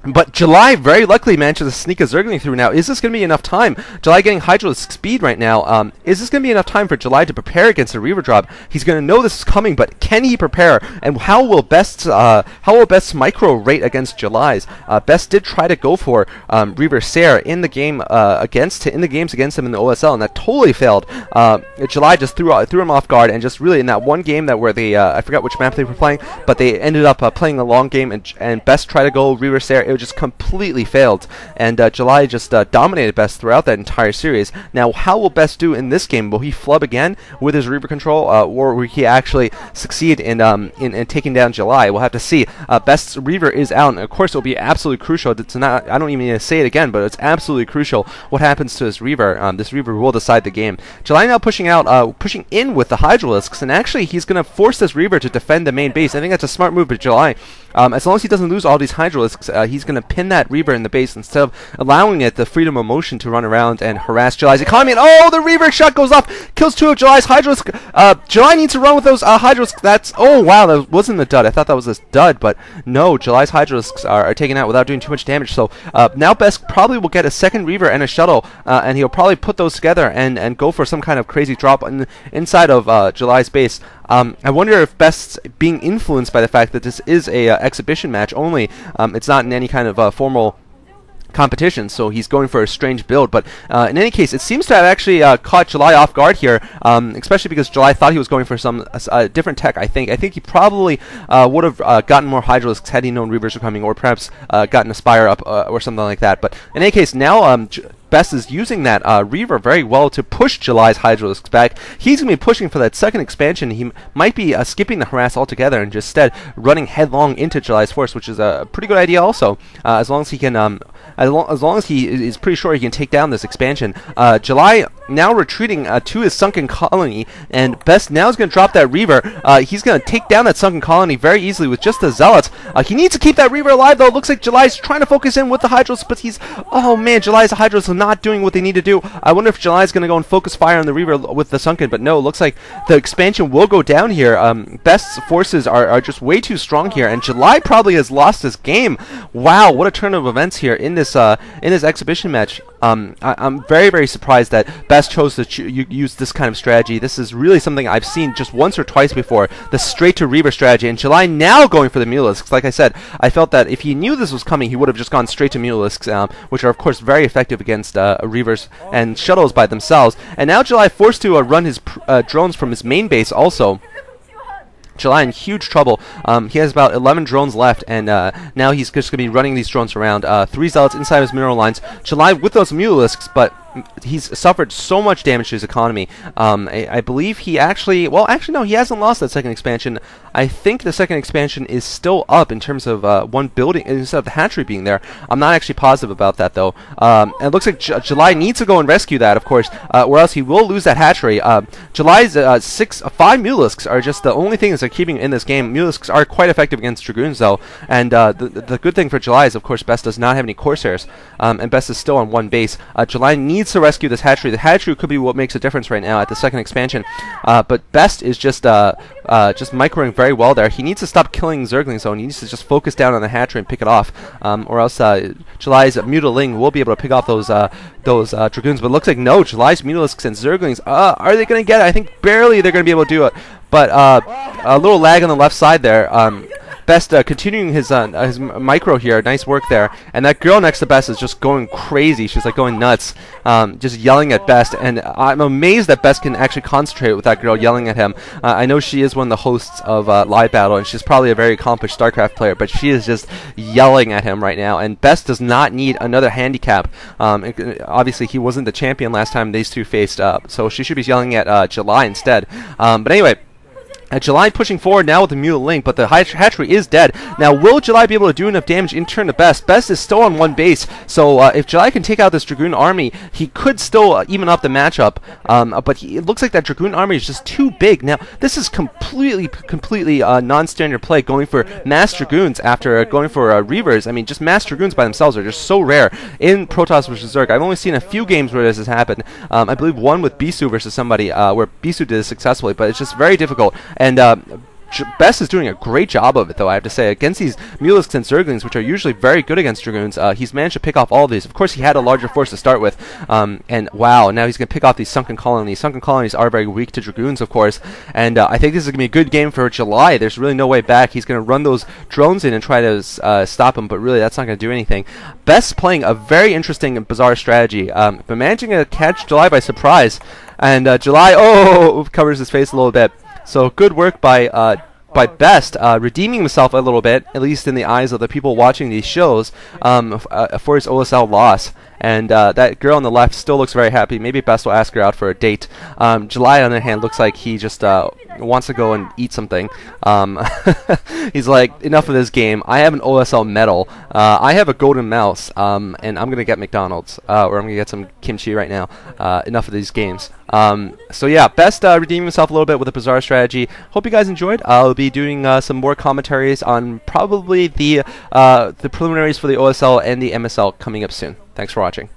But July very luckily manages to sneak a Zergling through now. Is this going to be enough time? July getting Hydralisk speed right now. Is this going to be enough time for July to prepare against a Reaver drop? He's going to know this is coming, but can he prepare? And how will Best's micro rate against July's? Best did try to go for Reaver Sair in the game against him in the OSL, and that totally failed. July just threw him off guard, and just really in that one game that where they I forgot which map they were playing, but they ended up playing a long game, and Best tried to go Reaver Sair. It just completely failed, and July just dominated Best throughout that entire series. Now, how will Best do in this game? Will he flub again with his Reaver control, or will he actually succeed in taking down July? We'll have to see. Best's Reaver is out, and of course it will be absolutely crucial. It's not. I don't even need to say it again, but it's absolutely crucial what happens to this Reaver. This Reaver will decide the game. July now pushing in with the Hydralisks, and actually he's going to force this Reaver to defend the main base. I think that's a smart move by July. As long as he doesn't lose all these Hydralisks, he's going to pin that Reaver in the base instead of allowing it the freedom of motion to run around and harass July's economy. And oh, the Reaver shot goes off, kills 2 of July's Hydralisk. July needs to run with those Hydralisks. That's, oh wow, that wasn't a dud. I thought that was a dud, but no, July's Hydralisks are taken out without doing too much damage. So now Best probably will get a second Reaver and a shuttle, and he'll probably put those together and go for some kind of crazy drop inside of July's base. I wonder if Best's being influenced by the fact that this is a exhibition match only. It's not in any kind of formal competition, so he's going for a strange build. But in any case, it seems to have actually caught July off guard here, especially because July thought he was going for some different tech. I think he probably would have gotten more Hydralisks had he known Reavers were coming, or perhaps gotten a Spire up or something like that. But in any case, now Best is using that Reaver very well to push July's Hydralisks back. He's going to be pushing for that second expansion. He might be skipping the harass altogether and just instead running headlong into July's force, which is a pretty good idea also, as long as he can, as long as he is pretty sure he can take down this expansion. July now retreating to his sunken colony, and Best now is going to drop that Reaver. He's going to take down that sunken colony very easily with just the Zealots. He needs to keep that Reaver alive, though. It looks like July's trying to focus in with the Hydralisks, but he's, oh man, July's Hydralisks are not doing what they need to do. I wonder if July's going to go and focus fire on the Reaver with the sunken, but no, it looks like the expansion will go down here. Best's forces are just way too strong here, and July probably has lost this game. Wow, what a turn of events here in this exhibition match. I'm very, very surprised that Best chose to use this kind of strategy. This is really something I've seen just once or twice before, the straight to Reaver strategy, and July now going for the Mulisks. Like I said, I felt that if he knew this was coming, he would have just gone straight to Mulisks, which are of course very effective against Reavers and shuttles by themselves. And now July forced to run his drones from his main base also. July in huge trouble. He has about 11 drones left, and now he's just going to be running these drones around. 3 Zealots inside his mineral lines. July with those Mulisks, but he's suffered so much damage to his economy. I believe he actually, well, actually no, he hasn't lost that second expansion. I think the second expansion is still up in terms of one building instead of the hatchery being there. I'm not actually positive about that though. And it looks like July needs to go and rescue that, of course, or else he will lose that hatchery. July's 5 Mulisks are just the only things they're keeping in this game. Mulisks are quite effective against Dragoons though, and the good thing for July is, of course, Best does not have any Corsairs, and Best is still on one base. July needs to rescue this hatchery. The hatchery could be what makes a difference right now at the second expansion, but Best is just microing very well there. He needs to stop killing Zerglings though, and he needs to just focus down on the hatchery and pick it off, or else July's Mutiling will be able to pick off those Dragoons. But it looks like no, July's Mutilisks and Zerglings, are they going to get it? I think barely they're going to be able to do it, but a little lag on the left side there. Best continuing his micro here. Nice work there. And that girl next to Best is just going crazy. She's like going nuts, just yelling at Best. And I'm amazed that Best can actually concentrate with that girl yelling at him. I know she is one of the hosts of Live Battle, and she's probably a very accomplished StarCraft player, but she is just yelling at him right now. And Best does not need another handicap. Obviously, he wasn't the champion last time these two faced up, so she should be yelling at July instead. But anyway, July pushing forward now with the Mutiling, but the hatchery is dead. Now, will July be able to do enough damage in turn to Best? Best is still on one base, so if July can take out this Dragoon army, he could still even up the matchup, but it looks like that Dragoon army is just too big. Now, this is completely non-standard play, going for mass Dragoons after going for Reavers. I mean, just mass Dragoons by themselves are just so rare in Protoss vs. Zerg. I've only seen a few games where this has happened. I believe one with Bisu versus somebody, where Bisu did it successfully, but it's just very difficult. And Best is doing a great job of it, though, I have to say. Against these Mulisks and Zerglings, which are usually very good against Dragoons, he's managed to pick off all of these. Of course, he had a larger force to start with, and wow, now he's going to pick off these Sunken Colonies. Sunken Colonies are very weak to Dragoons, of course, and I think this is going to be a good game for July. There's really no way back. He's going to run those drones in and try to stop him, but really that's not going to do anything. Best playing a very interesting and bizarre strategy, but managing to catch July by surprise, and July, covers his face a little bit. So good work by Best, redeeming himself a little bit, at least in the eyes of the people watching these shows, for his OSL loss. And that girl on the left still looks very happy. Maybe Best will ask her out for a date. July, on the other hand, looks like he just wants to go and eat something. He's like, enough of this game. I have an OSL medal. I have a golden mouse, and I'm going to get McDonald's, or I'm going to get some kimchi right now. Enough of these games. So yeah, Best redeeming himself a little bit with a bizarre strategy. Hope you guys enjoyed. I'll be doing some more commentaries on probably the preliminaries for the OSL and the MSL coming up soon. Thanks for watching.